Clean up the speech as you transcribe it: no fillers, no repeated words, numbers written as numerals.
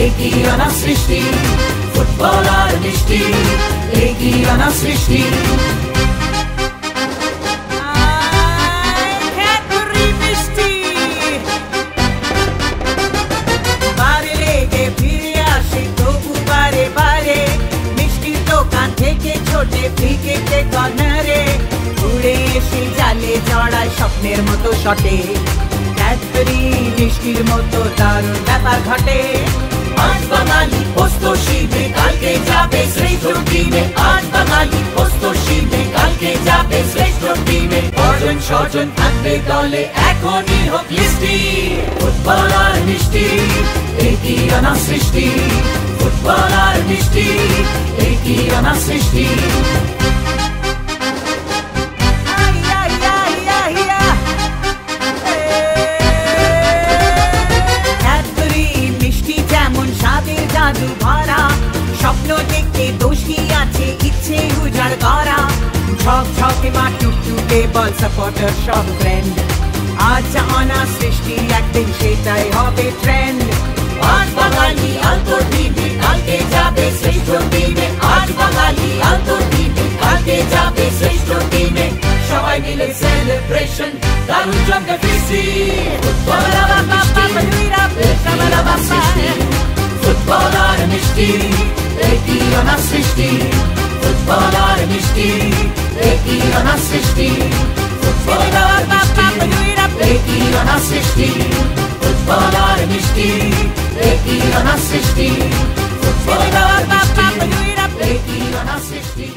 একই আনা সৃষ্টি, ফুটবল আর মিষ্টি, একই আনা সৃষ্টি। স্বপ্নের মতো শটে ক্যাডবেরি মিষ্টির মতো দারুণ ব্যাপার ঘটে। আজ বাঙালি পোস্ত শিবে কালকে যাবে শ্রেষ্ঠ টিমে, আজ বাঙালি পোস্ত শিবে কালকে যাবে শ্রেষ্ঠ টিমে। অর্জন স্বজন থাকবে দলে এখনই হোক লিস্টি, ফুটবল আর মিষ্টি, একই আনা সৃষ্টি, ফুটবল আর মিষ্টি, একই আনা সৃষ্টি। স্বপ্ন দেখতে দোষী আছে, ইচ্ছে উজাড় করা, ঝক ঝকে মা টুকটুকে বল সাপোর্টার সব ফ্রেন্ড। আজ আনা সৃষ্টি একদিন সেটাই হবে ট্রেন্ড। আজ বাঙালি আলতো টিমে কালকে যাবে শ্রেষ্ঠ টিমে, আজ বাঙালি আলতো টিমে কালকে যাবে শ্রেষ্ঠ টিমে। সবাই মিলে সেলিব্রেশন দারুণ জমবে ফিস্টি, ফুটবল আর মিষ্টি, ফুটবল আর মিষ্টি, একই আনা সৃষ্টি, ফুটবল আর মিষ্টি, একই আনা সৃষ্টি, ফুটবল আর মিষ্টি, একই আনা সৃষ্টি, ফুটবল আর মিষ্টি, একই আনা সৃষ্টি, ফুটবল আর মিষ্টি, একই আনা সৃষ্টি।